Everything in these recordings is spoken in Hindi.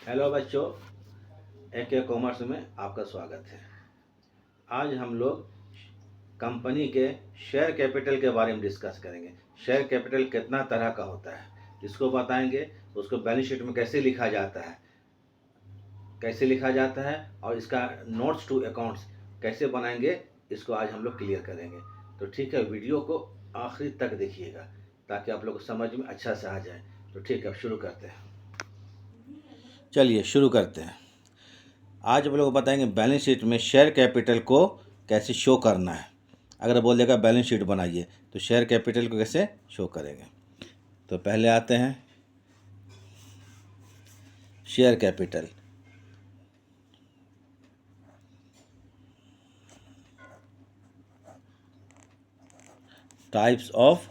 हेलो बच्चों, AK कॉमर्स में आपका स्वागत है। आज हम लोग कंपनी के शेयर कैपिटल के बारे में डिस्कस करेंगे। शेयर कैपिटल कितना तरह का होता है इसको बताएंगे, उसको बैलेंस शीट में कैसे लिखा जाता है और इसका नोट्स टू अकाउंट्स कैसे बनाएंगे, इसको आज हम लोग क्लियर करेंगे। तो ठीक है, वीडियो को आखिरी तक देखिएगा ताकि आप लोग को समझ में अच्छा से आ जाए। तो ठीक है, अब शुरू करते हैं। चलिए शुरू करते हैं। आज हम लोग बताएंगे बैलेंस शीट में शेयर कैपिटल को कैसे शो करना है। अगर बोल देगा बैलेंस शीट बनाइए तो शेयर कैपिटल को कैसे शो करेंगे। तो पहले आते हैं share capital. Types of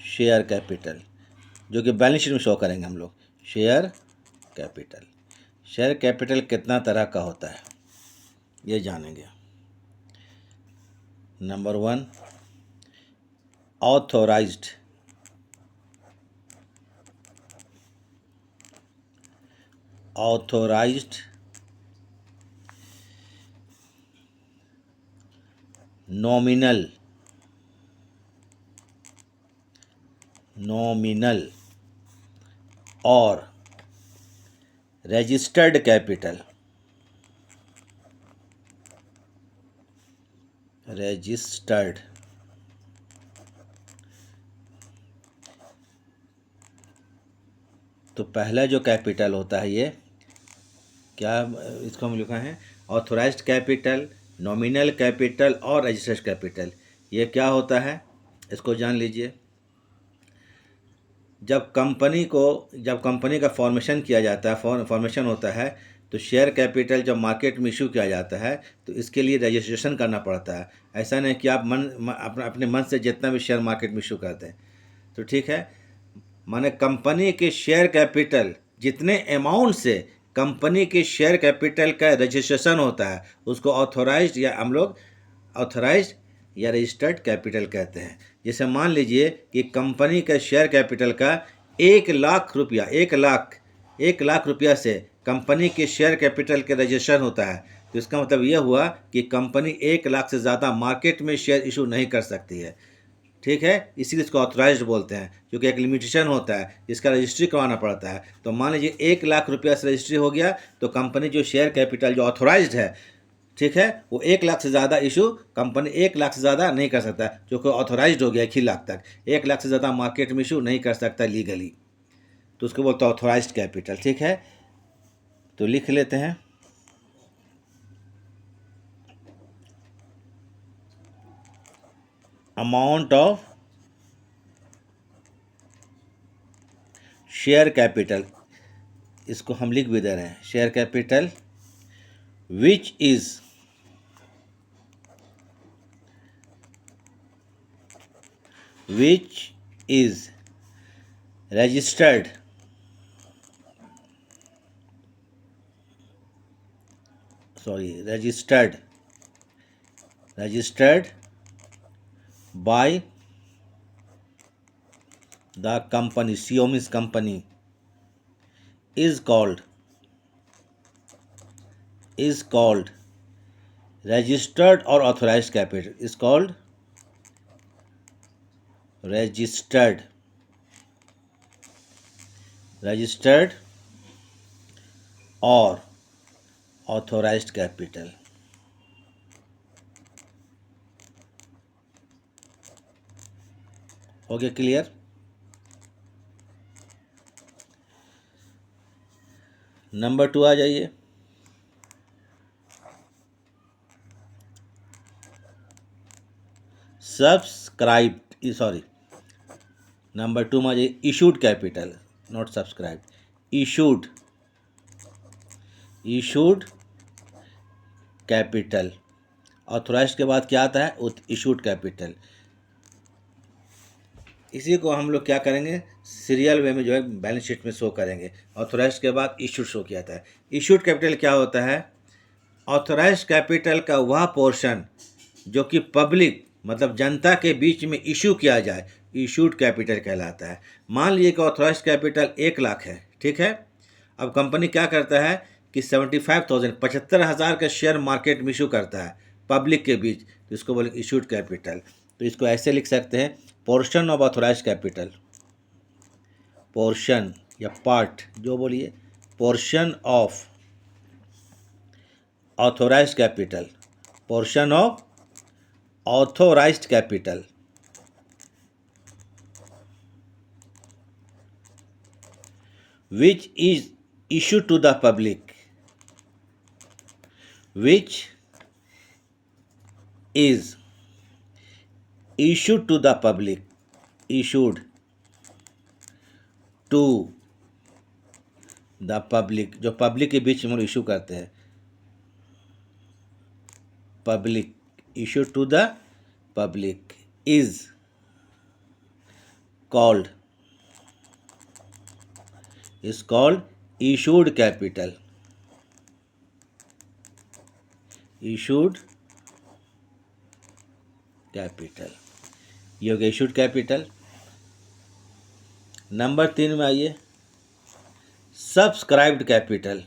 share capital जो कि बैलेंस शीट में शो करेंगे हम लोग। शेयर कैपिटल कितना तरह का होता है ये जानेंगे। Number 1, authorised. नॉमिनल और रजिस्टर्ड कैपिटल। तो पहला जो कैपिटल होता है ये क्या, इसको हम लिखा है ऑथोराइज्ड कैपिटल, नॉमिनल कैपिटल और रजिस्टर्ड कैपिटल। ये क्या होता है इसको जान लीजिए। जब कंपनी का फॉर्मेशन किया जाता है, फॉर्मेशन होता है, तो शेयर कैपिटल जब मार्केट में इशू किया जाता है तो इसके लिए रजिस्ट्रेशन करना पड़ता है। ऐसा नहीं कि आप अपने मन से जितना भी शेयर मार्केट में इशू करते हैं। तो ठीक है, माने कंपनी के शेयर कैपिटल जितने अमाउंट से कंपनी के शेयर कैपिटल का रजिस्ट्रेशन होता है उसको ऑथोराइज्ड या रजिस्टर्ड कैपिटल कहते हैं। जैसे मान लीजिए कि कंपनी का शेयर कैपिटल का 1 लाख रुपया से कंपनी के शेयर कैपिटल के रजिस्ट्रेशन होता है, तो इसका मतलब यह हुआ कि कंपनी 1 लाख से ज़्यादा मार्केट में शेयर इशू नहीं कर सकती है। ठीक है, इसीलिए इसको ऑथराइज्ड बोलते हैं, क्योंकि एक लिमिटेशन होता है जिसका रजिस्ट्री करवाना पड़ता है। तो मान लीजिए 1 लाख रुपया से रजिस्ट्री हो गया तो कंपनी जो शेयर कैपिटल जो ऑथराइज्ड है, ठीक है, वो 1 लाख से ज़्यादा इशू कंपनी 1 लाख से ज़्यादा नहीं कर सकता, जो कि ऑथराइज्ड हो गया 1 ही लाख तक। 1 लाख से ज़्यादा मार्केट में इशू नहीं कर सकता लीगली, तो उसको बोलते हैं ऑथराइज्ड कैपिटल। ठीक है, तो लिख लेते हैं अमाउंट ऑफ शेयर कैपिटल, इसको हम लिख भी दे रहे हैं share capital which is registered by the company, CO means company, is called registered or authorized capital, is called registered or authorized capital। हो गया क्लियर। नंबर 2 आ जाइए। नंबर 2 में आ जाइए issued capital, not subscribe, issued capital. Authorised के बाद क्या आता है, इशूड कैपिटल। इसी को हम लोग क्या करेंगे, सीरियल वे में जो है बैलेंस शीट में शो करेंगे। ऑथोराइज्ड के बाद इशूड शो किया जाता है। इशूड कैपिटल क्या होता है, ऑथोराइज्ड कैपिटल का वह पोर्शन जो कि पब्लिक मतलब जनता के बीच में इशू किया जाए, इशूड कैपिटल कहलाता है। मान लीजिए कि ऑथोराइज्ड कैपिटल 1 लाख है, ठीक है, अब कंपनी क्या करता है कि 75,000 का शेयर मार्केट में इशू करता है पब्लिक के बीच, तो इसको बोलेंगे इशूड कैपिटल। तो इसको ऐसे लिख सकते हैं, portion of authorise capital, portion या पार्ट जो बोलिए, portion of authorise capital, portion of authorised capital, which is issued to the public, which is issued to the public, issued to the public, जो पब्लिक के बीच में इशू करते हैं, public, issue to the public, is called issued capital, issued capital, ये हो गया issued capital। नंबर 3 में आइए, सब्सक्राइब्ड कैपिटल,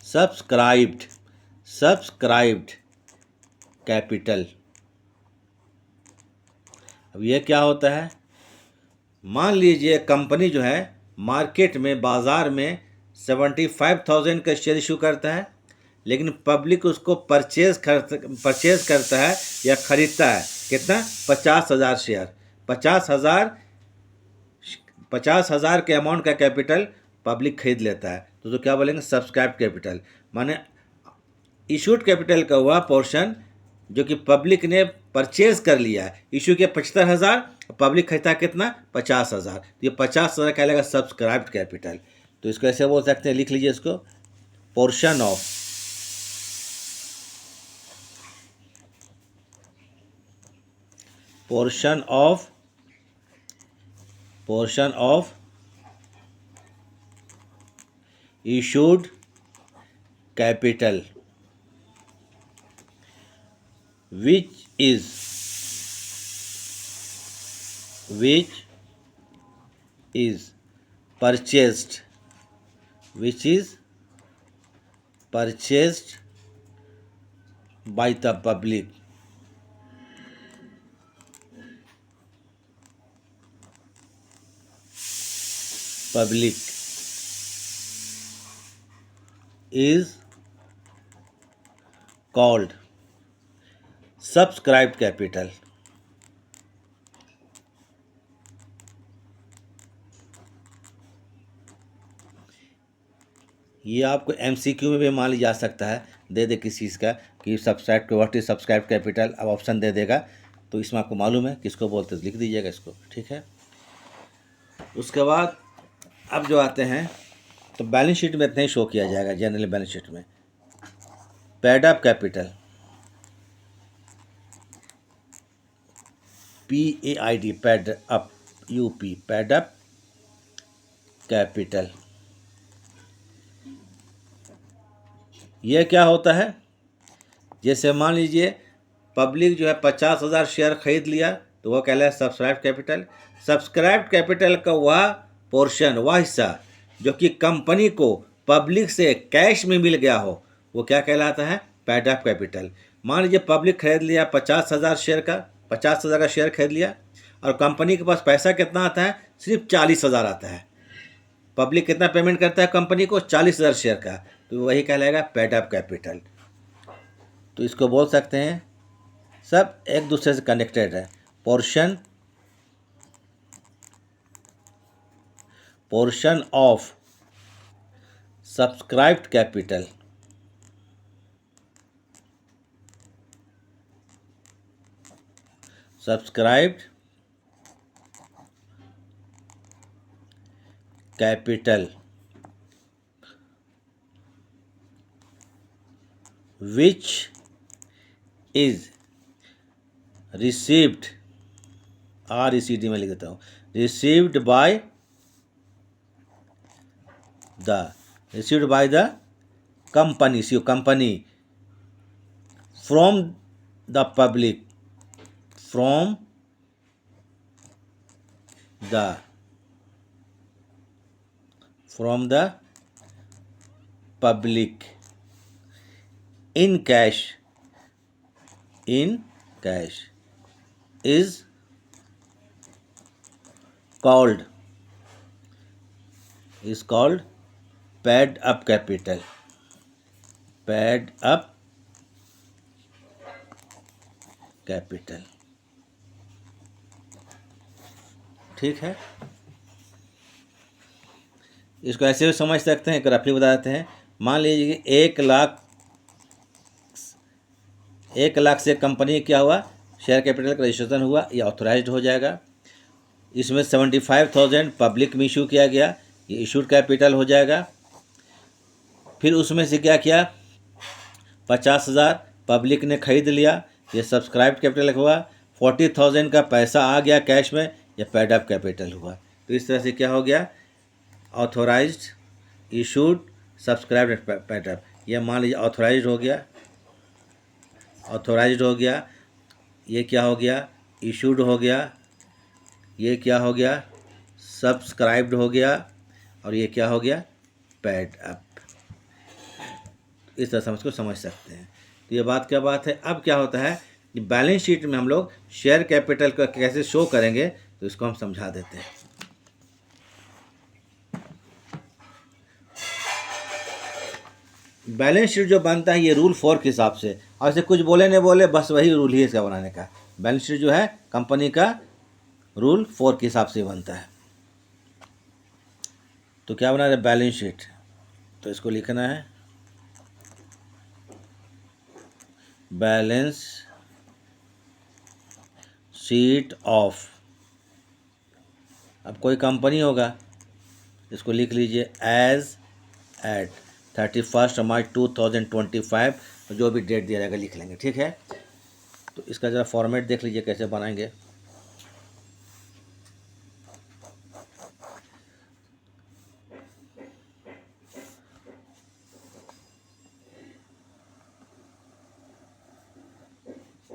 सब्सक्राइब्ड कैपिटल। अब ये क्या होता है, मान लीजिए कंपनी जो है मार्केट में, बाज़ार में 75,000 का शेयर इशू करता है, लेकिन पब्लिक उसको परचेज करता है या ख़रीदता है, कितना, 50,000 शेयर, 50,000 के अमाउंट का कैपिटल पब्लिक खरीद लेता है, तो क्या बोलेंगे, सब्सक्राइब्ड कैपिटल। माने इशूड कैपिटल का हुआ पोर्शन जो कि पब्लिक ने परचेज कर लिया है, इशू किया 75,000, पब्लिक खरीदा कितना, 50,000, तो ये 50,000 कहलाएगा सब्सक्राइब्ड कैपिटल। तो इसको ऐसे बोल सकते हैं, लिख लीजिए इसको, portion of issued capital which is purchased by the public, is called subscribed capital. ये आपको एमसीक्यू में भी मान लिया जा सकता है, दे दे किसी चीज़ का कि व्हाट इज सब्सक्राइब्ड कैपिटल, अब ऑप्शन दे देगा, तो इसमें आपको मालूम है किसको बोलते हैं, लिख दीजिएगा इसको, ठीक है। उसके बाद अब जो आते हैं, तो बैलेंस शीट में इतना ही शो किया जाएगा, जनरल बैलेंस शीट में, paid up capital, PAID, pad up, UP, pad up capital. यह क्या होता है, जैसे मान लीजिए पब्लिक जो है 50,000 शेयर खरीद लिया, तो वह कहलाए सब्सक्राइब्ड कैपिटल। सब्सक्राइब्ड कैपिटल का वह पोर्शन, वह हिस्सा जो कि कंपनी को पब्लिक से कैश में मिल गया हो, वो क्या कहलाता है, पैड अप कैपिटल। मान लीजिए पब्लिक खरीद लिया 50,000 शेयर का, 50,000 का शेयर खरीद लिया, और कंपनी के पास पैसा कितना आता है, सिर्फ 40,000 आता है। पब्लिक कितना पेमेंट करता है कंपनी को, 40,000 शेयर का, तो वही कहलाएगा पेड अप कैपिटल। तो इसको बोल सकते हैं, सब एक दूसरे से कनेक्टेड है, portion of subscribed capital, subscribed capital which is received, RECD में लिख देता हूँ, received by the company, from the public, the from the public in cash is called paid up capital. paid up capital। ठीक है, इसको ऐसे भी समझ सकते हैं, रफली बता देते हैं। मान लीजिए कि 1 लाख से कंपनी क्या हुआ, शेयर कैपिटल का रजिस्ट्रेशन हुआ, ये ऑथोराइज्ड हो जाएगा। इसमें 75,000 पब्लिक में इशू किया गया, ये इशूड कैपिटल हो जाएगा। फिर उसमें से क्या किया, 50,000 पब्लिक ने खरीद लिया, ये सब्सक्राइब्ड कैपिटल हुआ। 40,000 का पैसा आ गया कैश में, ये पेड अप कैपिटल हुआ। तो इस तरह से क्या हो गया, authorised, issued, subscribed, paid up. ये मान लीजिए ऑथोराइज्ड हो गया, ये क्या हो गया, इशूड हो गया, ये क्या हो गया, सब्सक्राइब्ड हो गया, और ये क्या हो गया, पेड अप। इस तरह से हम इसको समझ सकते हैं। तो ये बात क्या बात है। अब क्या होता है कि बैलेंस शीट में हम लोग शेयर कैपिटल को कैसे शो करेंगे, तो इसको हम समझा देते हैं। बैलेंस शीट जो बनता है ये रूल 4 के हिसाब से, और ऐसे कुछ बोले नहीं बोले, बस वही रूल ही इसका बनाने का। बैलेंस शीट जो है कंपनी का रूल 4 के हिसाब से बनता है। तो क्या बना रहे, बैलेंस शीट, तो इसको लिखना है बैलेंस शीट ऑफ, अब कोई कंपनी होगा, इसको लिख लीजिए एज एट 31 मार्च 2025, जो भी डेट दिया जाएगा लिख लेंगे। ठीक है, तो इसका ज़रा फॉर्मेट देख लीजिए कैसे बनाएंगे।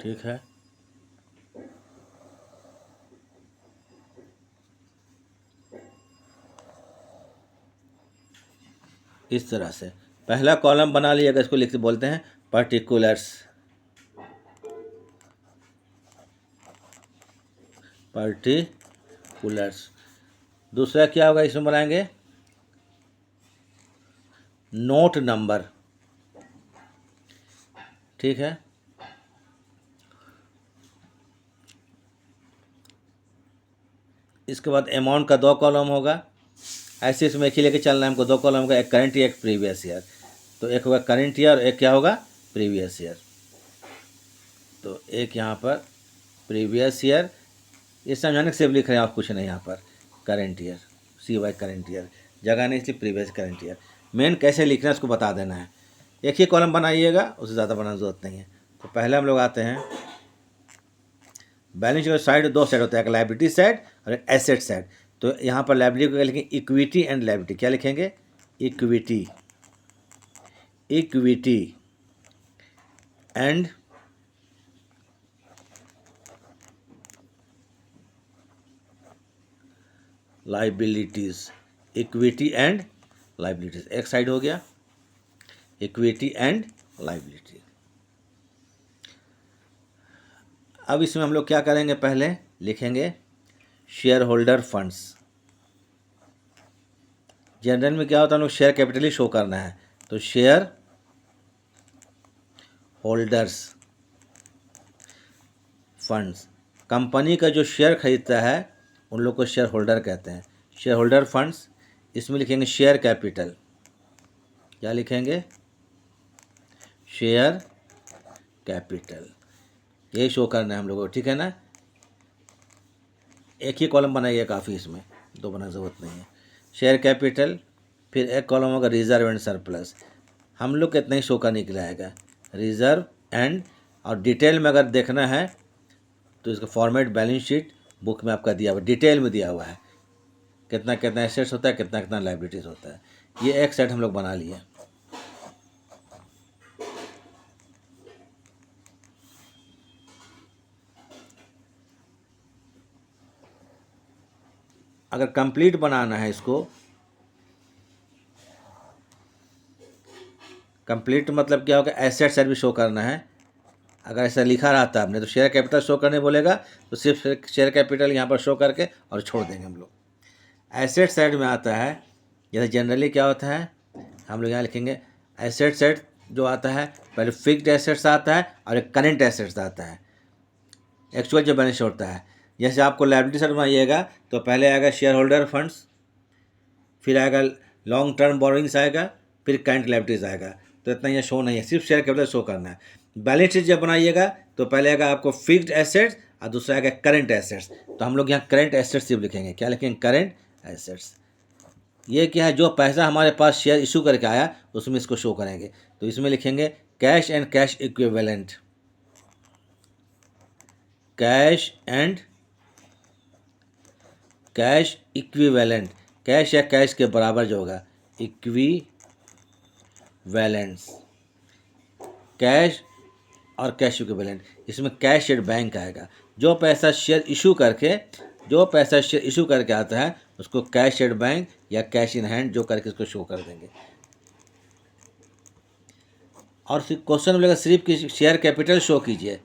ठीक है, इस तरह से पहला कॉलम बना लिएगा, इसको लिख बोलते हैं पर्टिकुलर्स। दूसरा क्या होगा, इसमें बनाएंगे नोट नंबर। ठीक है, इसके बाद अमाउंट का 2 कॉलम होगा। ऐसे इसमें एक ही लेके चलना है हमको, 2 कॉलम का, एक करंट ईयर एक प्रीवियस ईयर। तो एक होगा करंट ईयर और एक क्या होगा, प्रीवियस ईयर। तो एक यहाँ पर प्रीवियस ईयर, ये समझाने के सिर्फ लिख रहे हैं, आप कुछ नहीं। यहाँ पर current year, CY current year, जगह नहीं इसलिए प्रीवियस करंट ईयर। मेन कैसे लिखना है उसको बता देना है। एक ही कॉलम बनाइएगा, उससे ज़्यादा बनाने की जरूरत नहीं है। तो पहले हम लोग आते हैं, बैलेंस शीट साइड 2 साइड होता है, एक लायबिलिटी साइड और एक एसेट साइड। तो यहाँ पर लायबिलिटी को क्या लिखेंगे, इक्विटी एंड लायबिलिटी। क्या लिखेंगे, equity and liabilities. Equity and liabilities एक साइड हो गया, इक्विटी एंड लाइबिलिटी। अब इसमें हम लोग क्या करेंगे, पहले लिखेंगे शेयर होल्डर फंड्स। जनरल में क्या होता है, हम लोग शेयर कैपिटल ही शो करना है। तो शेयर होल्डर्स फंड्स, कंपनी का जो शेयर खरीदता है उन लोग को शेयर होल्डर कहते हैं। शेयर होल्डर फंड्स, इसमें लिखेंगे शेयर कैपिटल। क्या लिखेंगे, शेयर कैपिटल, यही शो करना है हम लोगों को। ठीक है ना, एक ही कॉलम बनाइए काफ़ी, इसमें 2 बनाने की ज़रूरत नहीं है। शेयर कैपिटल, फिर एक कॉलम होगा रिजर्व एंड सरप्लस। हम लोग कितना ही शो का निकला आएगा, रिजर्व एंड, और डिटेल में अगर देखना है तो इसका फॉर्मेट बैलेंस शीट बुक में आपका दिया हुआ, डिटेल में दिया हुआ है, कितना कितना एसेट्स होता है, कितना कितना लाइबिलिटीज़ होता है। ये एक सेट हम लोग बना लिए। अगर कंप्लीट बनाना है इसको, कंप्लीट मतलब क्या होगा, एसेट साइड भी शो करना है। अगर ऐसा लिखा रहता आपने तो शेयर कैपिटल शो करने बोलेगा, तो सिर्फ शेयर कैपिटल यहाँ पर शो करके और छोड़ देंगे हम लोग। एसेट साइड में आता है, जैसे जनरली क्या होता है, हम लोग यहाँ लिखेंगे एसेट साइड जो आता है, पहले फिक्स्ड एसेट्स आता है और एक करेंट एसेट्स आता है, एक्चुअल जो बैलेंस होता है। जैसे आपको लायबिलिटी साइड बनाइएगा तो पहले आएगा शेयर होल्डर फंड्स, फिर आएगा लॉन्ग टर्म बोरोइंग्स आएगा, फिर करंट लायबिलिटीज आएगा। तो इतना यहाँ शो नहीं है, सिर्फ शेयर कैपिटल शो करना है। बैलेंस शीट जब बनाइएगा तो पहले आएगा आपको फिक्स्ड एसेट्स और दूसरा आएगा करंट एसेट्स। तो हम लोग यहाँ करंट एसेट्स सिर्फ लिखेंगे। क्या लिखेंगे? Current assets. ये क्या है, जो पैसा हमारे पास शेयर इशू करके आया उसमें इसको शो करेंगे। तो इसमें लिखेंगे cash and cash equivalent, cash and cash equivalent, cash या कैश के बराबर जो होगा, इक्विवेलेंट्स, कैश और कैश इक्विवेलेंट। इसमें कैश एट बैंक आएगा। जो पैसा शेयर इशू करके आता है उसको कैश एट बैंक या कैश इन हैंड जो करके इसको शो कर देंगे। और फिर क्वेश्चन मिलेगा सिर्फ कि शेयर कैपिटल शो कीजिए,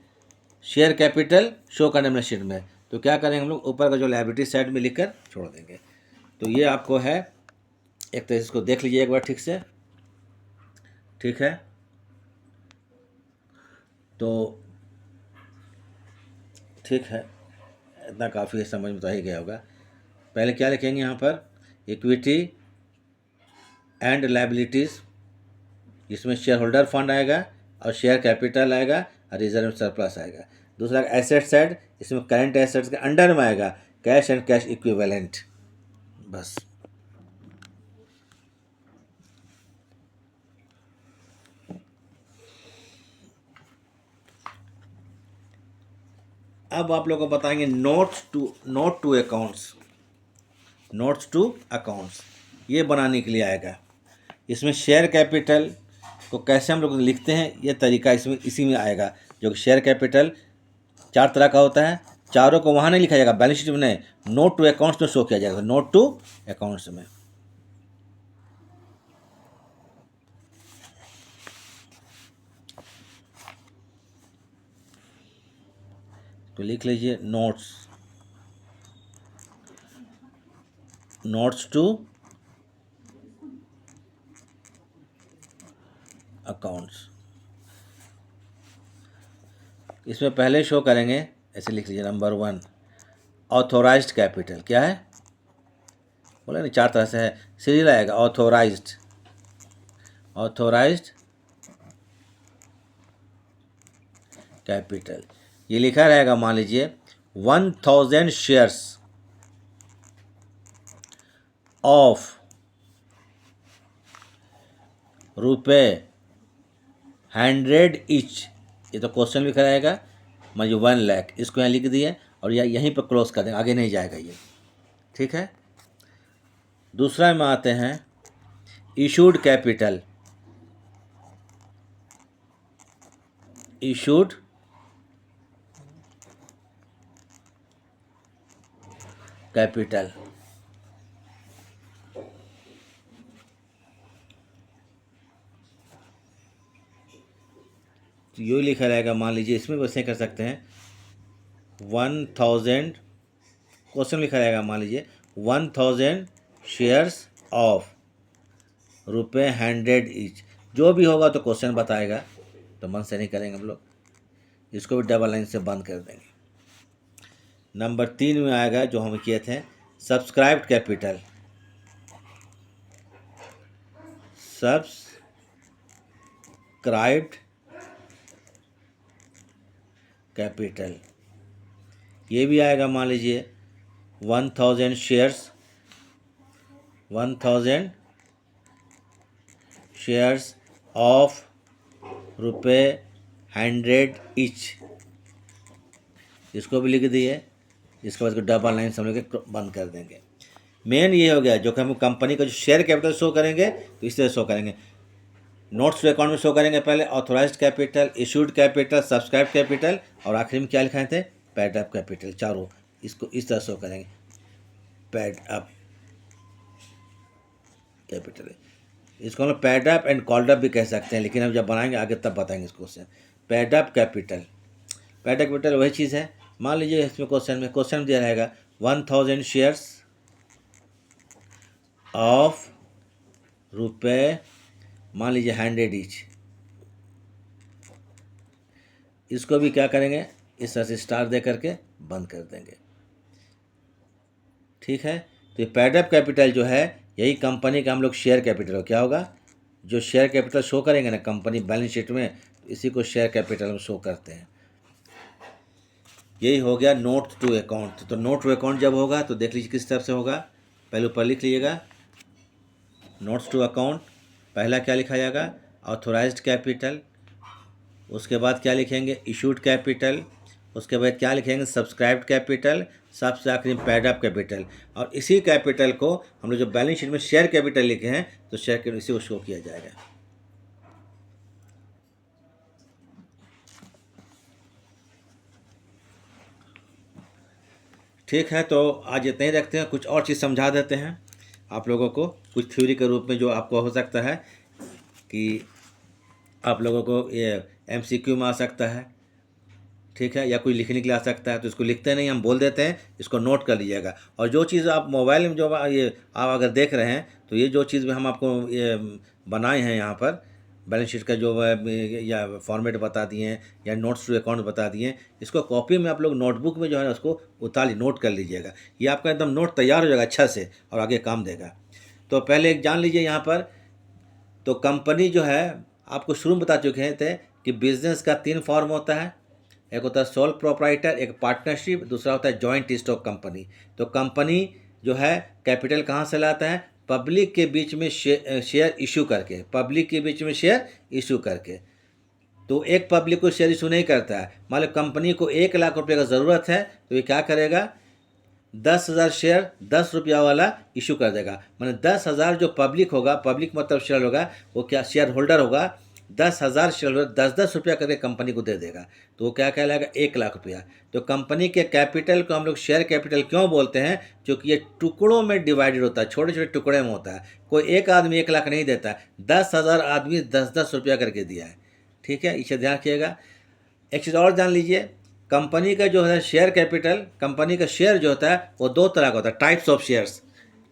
शेयर कैपिटल शो करने में शीट में। तो क्या करेंगे हम लोग, ऊपर का जो लायबिलिटी साइड में लिखकर छोड़ देंगे। तो ये आपको है, एक तरह से इसको देख लीजिए एक बार ठीक से, ठीक है। तो ठीक है, इतना काफ़ी है, समझ में तो ही गया होगा। पहले क्या लिखेंगे यहाँ पर, इक्विटी एंड लायबिलिटीज़, जिसमें शेयर होल्डर फंड आएगा और शेयर कैपिटल आएगा और रिजर्व सरप्लस आएगा। दूसरा एसेट साइड, इसमें करंट एसेट्स के अंडर में आएगा कैश एंड कैश इक्विवेलेंट। बस अब आप लोगों को बताएंगे नोट टू अकाउंट्स, ये बनाने के लिए आएगा। इसमें शेयर कैपिटल को कैसे हम लोग लिखते हैं ये तरीका इसमें इसी में आएगा। जो कि शेयर कैपिटल 4 तरह का होता है, चारों को वहाँ नहीं लिखा जाएगा बैलेंस शीट में, नहीं, नोट टू अकाउंट्स में शो किया जाएगा, नोट टू अकाउंट्स में। तो लिख लीजिए नोट्स टू अकाउंट्स। इसमें पहले शो करेंगे, ऐसे लिख लीजिए, नंबर 1 ऑथोराइज्ड कैपिटल। क्या है बोला नहीं, 4 तरह से है, सीरियल आएगा ऑथोराइज्ड कैपिटल। ये लिखा रहेगा, मान लीजिए 1000 शेयर्स ऑफ ₹100 ईच। ये तो क्वेश्चन लिखा रहेगा, मान लीजिए 1 लाख, इसको यहाँ लिख दिए और यहीं पर क्लोज कर देंगे, आगे नहीं जाएगा ये, ठीक है। दूसरा में आते हैं इशूड कैपिटल, इशूड कैपिटल। तो ये लिखा रहेगा, मान लीजिए इसमें वैसे कर सकते हैं 1000, क्वेश्चन लिखा रहेगा, मान लीजिए 1000 शेयर्स ऑफ ₹100 ईच। जो भी होगा तो क्वेश्चन बताएगा, तो मन से नहीं करेंगे हम लोग, इसको भी डबल लाइन से बंद कर देंगे। नंबर 3 में आएगा जो हम किए थे, सब्सक्राइब्ड कैपिटल, सब्सक्राइब्ड कैपिटल। ये भी आएगा, मान लीजिए 1000 शेयर्स ऑफ ₹100 ईच, इसको भी लिख दिए। इसके बाद डबल लाइन समझ के बंद कर देंगे। मेन ये हो गया, जो कि हम कंपनी का जो शेयर कैपिटल शो करेंगे तो इस तरह शो करेंगे। नोट्स टू अकाउंट में शो करेंगे पहले authorised capital, issued capital, subscribe capital और आखिरी में क्या लिखाए थे, पेड अप कैपिटल। चारों इसको इस तरह शो करेंगे। पैड अप कैपिटल है। इसको हम pad up and called up भी कह सकते हैं, लेकिन हम जब बनाएंगे आगे तब बताएंगे इसको question. Pad up capital, pad up capital वही चीज़ है। मान लीजिए इसमें क्वेश्चन दिया रहेगा 1000 शेयर्स ऑफ रुपये, मान लीजिए 100 ईच। इसको भी क्या करेंगे, इस तरह से स्टार दे करके बंद कर देंगे। ठीक है, तो ये पैड अप कैपिटल जो है यही कंपनी का हम लोग शेयर कैपिटल हो, क्या होगा, जो शेयर कैपिटल शो करेंगे ना कंपनी बैलेंस शीट में, तो इसी को शेयर कैपिटल में शो करते हैं। यही हो गया नोट टू अकाउंट। तो नोट टू अकाउंट जब होगा तो देख लीजिए किस तरफ से होगा, पहले ऊपर लिख लीजिएगा नोट्स टू अकाउंट। पहला क्या लिखा जाएगा, ऑथोराइज्ड कैपिटल। उसके बाद क्या लिखेंगे, इशूड कैपिटल। उसके बाद क्या लिखेंगे, सब्सक्राइब्ड कैपिटल। सबसे आखिरी में पैड अप कैपिटल। और इसी कैपिटल को हम लोग जो बैलेंस शीट में शेयर कैपिटल लिखे हैं तो शेयर कैपिटल इसी को शो किया जाएगा। ठीक है, तो आज इतना ही रखते हैं। कुछ और चीज़ समझा देते हैं आप लोगों को, कुछ थ्योरी के रूप में जो आपको हो सकता है कि आप लोगों को ये MCQ में आ सकता है। ठीक है, या कोई लिखने के लिए आ सकता है, तो इसको लिखते नहीं, हम बोल देते हैं, इसको नोट कर लीजिएगा। और जो चीज़ आप मोबाइल में जो ये आप अगर देख रहे हैं तो ये जो चीज़ हम आपको ये बनाए हैं यहाँ पर बैलेंस शीट का जो या फॉर्मेट बता दिए हैं या नोट्स टू अकाउंट बता दिए हैं, इसको कॉपी में आप लोग नोटबुक में जो है ना उसको उतार नोट कर लीजिएगा। ये आपका एकदम नोट तैयार हो जाएगा अच्छा से और आगे काम देगा। तो पहले एक जान लीजिए यहाँ पर, तो कंपनी जो है आपको शुरू में बता चुके थे कि बिजनेस का 3 फॉर्म होता है। एक होता है सोल प्रोप्राइटर, एक पार्टनरशिप, दूसरा होता है जॉइंट स्टॉक कंपनी। तो कंपनी जो है कैपिटल कहाँ से लाता है, पब्लिक के बीच में शेयर इशू करके, पब्लिक के बीच में शेयर इशू करके। तो एक पब्लिक को शेयर इशू नहीं करता है। मान लो कंपनी को 1 लाख रुपये का ज़रूरत है तो ये क्या करेगा, 10,000 शेयर 10 रुपया वाला इशू कर देगा। मैंने 10,000 जो पब्लिक होगा, पब्लिक मतलब शेयर होगा, वो क्या शेयर होल्डर होगा, 10,000 शेयर होल्डर 10-10 रुपया करके कंपनी को दे देगा। तो वो क्या कहलाएगा, 1 लाख रुपया। तो कंपनी के कैपिटल को हम लोग शेयर कैपिटल क्यों बोलते हैं, क्योंकि ये टुकड़ों में डिवाइडेड होता है, छोटे छोटे टुकड़े में होता है। कोई एक आदमी 1 लाख नहीं देता है, 10,000 आदमी 10-10 रुपया करके दिया है। ठीक है, इसे ध्यान रखिएगा। एक चीज़ और जान लीजिए, कंपनी का जो है शेयर कैपिटल, कंपनी का शेयर जो होता है वो 2 तरह का होता है, types of shares.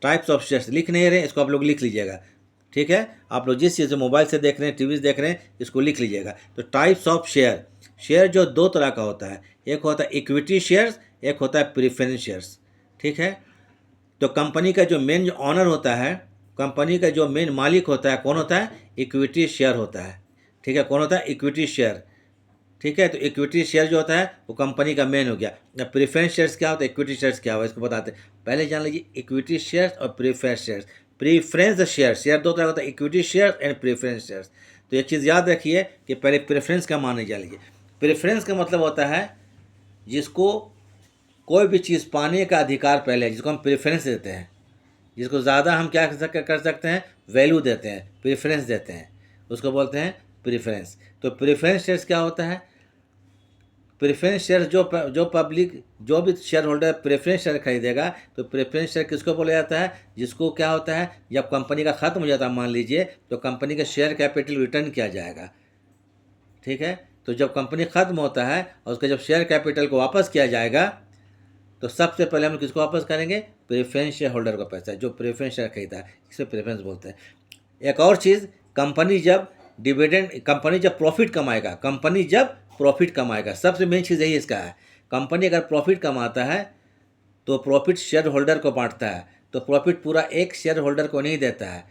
Types of shares लिख नहीं रहे, इसको आप लोग लिख लीजिएगा। ठीक है, आप लोग जिस चीज़ से मोबाइल से देख रहे हैं, टीवी से देख रहे हैं, इसको लिख लीजिएगा। तो टाइप्स ऑफ शेयर, शेयर जो 2 तरह का होता है, एक होता है इक्विटी शेयर्स, एक होता है प्रेफरेंस शेयर्स। ठीक है, तो कंपनी का जो मेन ऑनर होता है, कंपनी का जो मेन मालिक होता है, कौन होता है, इक्विटी शेयर होता है। ठीक है, कौन होता है, इक्विटी शेयर। ठीक है, तो इक्विटी शेयर जो होता है वो कंपनी का मेन हो गया। अब प्रेफरेंस शेयर्स क्या होता है, इक्विटी शेयर्स क्या होगा, इसको बताते हैं। पहले जान लीजिए इक्विटी शेयर्स और preference shares. Preference share, share 2 तरह का होता है, equity shares and preference shares. तो एक चीज़ याद रखिए कि पहले प्रेफरेंस का माने जान लीजिए। प्रेफरेंस का मतलब होता है जिसको कोई भी चीज़ पाने का अधिकार पहले, जिसको हम प्रेफरेंस देते हैं, जिसको ज़्यादा हम क्या कर सकते हैं, वैल्यू देते हैं, प्रेफरेंस देते हैं, उसको बोलते हैं प्रेफरेंस। तो प्रेफरेंस शेयर्स क्या होता है, प्रेफरेंस शेयर जो पब्लिक जो भी शेयर होल्डर प्रेफरेंस शेयर खरीदेगा, तो प्रेफरेंस शेयर किसको बोला जाता है, जिसको क्या होता है, जब कंपनी का ख़त्म हो जाता है मान लीजिए, तो कंपनी का शेयर कैपिटल रिटर्न किया जाएगा। ठीक है, तो जब कंपनी ख़त्म होता है और उसका जब शेयर कैपिटल को वापस किया जाएगा, तो सबसे पहले हम किसको वापस करेंगे, प्रेफरेंस शेयर होल्डर का पैसा, जो प्रेफरेंस शेयर खरीदा है, इसे प्रेफरेंस बोलते हैं। एक और चीज़, कंपनी जब डिविडेंड, कंपनी जब प्रॉफिट कमाएगा, कंपनी जब प्रॉफिट कमाएगा, सबसे मेन चीज़ यही इसका है। कंपनी अगर प्रॉफिट कमाता है तो प्रॉफिट शेयर होल्डर को बांटता है, तो प्रॉफिट पूरा एक शेयर होल्डर को नहीं देता है।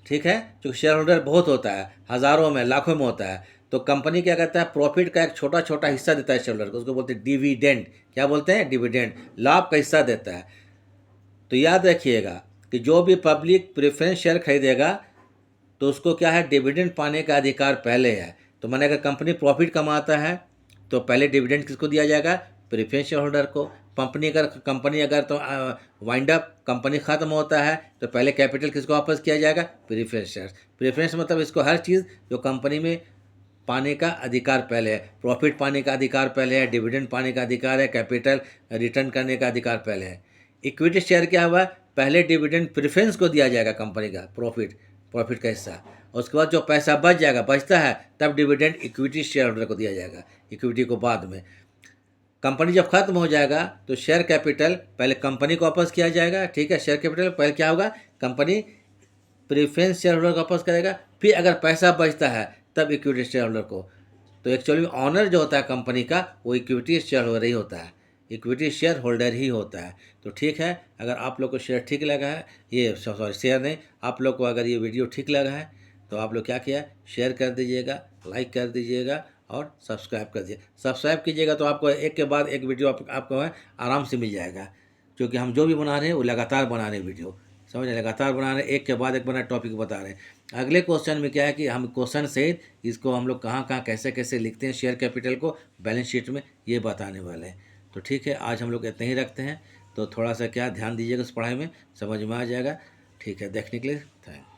ठीक है, क्योंकि शेयर होल्डर बहुत होता है, हज़ारों में लाखों में होता है। तो कंपनी क्या करता है, प्रॉफिट का एक छोटा छोटा हिस्सा देता है शेयर होल्डर को, उसको बोलते हैं डिविडेंड। क्या बोलते हैं, डिविडेंड, लाभ का हिस्सा देता है। तो याद रखिएगा कि जो भी पब्लिक प्रेफरेंस शेयर खरीदेगा तो उसको क्या है, डिविडेंड पाने का अधिकार पहले है। तो मैंने अगर कंपनी प्रॉफिट कमाता है तो पहले डिविडेंड किसको दिया जाएगा, प्रेफरेंस शेयर होल्डर को। कंपनी अगर तो वाइंड अप, कंपनी ख़त्म होता है तो पहले कैपिटल किसको वापस किया जाएगा, प्रेफरेंस शेयर। प्रेफरेंस मतलब इसको हर चीज़ जो कंपनी में पाने का अधिकार पहले है, प्रॉफिट पाने का अधिकार पहले है, डिविडेंड पाने का अधिकार है, कैपिटल रिटर्न करने का अधिकार पहले है। इक्विटी शेयर क्या हुआ, पहले डिविडेंड प्रेफरेंस को दिया जाएगा कंपनी का प्रॉफिट का हिस्सा, और उसके बाद जो पैसा बचता है तब डिविडेंड इक्विटी शेयर होल्डर को दिया जाएगा, इक्विटी को बाद में। कंपनी जब खत्म हो जाएगा तो शेयर कैपिटल पहले कंपनी को वापस किया जाएगा, ठीक है। शेयर कैपिटल पहले क्या होगा, कंपनी प्रेफरेंस शेयर होल्डर को वापस करेगा, फिर अगर पैसा बचता है तब इक्विटी शेयर होल्डर को। तो एक्चुअली में ऑनर जो होता है कंपनी का वो इक्विटी शेयर होल्डर ही होता है, इक्विटी शेयर होल्डर ही होता है। तो ठीक है, अगर आप लोग को शेयर ठीक लगा है, ये सॉरी शेयर नहीं, आप लोग को अगर ये वीडियो ठीक लगा है तो आप लोग क्या किया, शेयर कर दीजिएगा, लाइक कर दीजिएगा और सब्सक्राइब कर दीजिए। सब्सक्राइब कीजिएगा तो आपको एक के बाद एक वीडियो आपको है आराम से मिल जाएगा, क्योंकि हम जो भी बना रहे हैं वो लगातार बना रहे हैं वीडियो, समझ रहे, लगातार बना रहे हैं, एक के बाद एक बना टॉपिक बता रहे हैं। अगले क्वेश्चन में क्या है कि हम क्वेश्चन सहित इसको हम लोग कहाँ कहाँ कैसे कैसे लिखते हैं शेयर कैपिटल को बैलेंस शीट में, ये बताने वाले हैं। तो ठीक है, आज हम लोग इतना ही रखते हैं। तो थोड़ा सा क्या ध्यान दीजिएगा उस पढ़ाई में, समझ में आ जाएगा। ठीक है, देखने के लिए थैंक।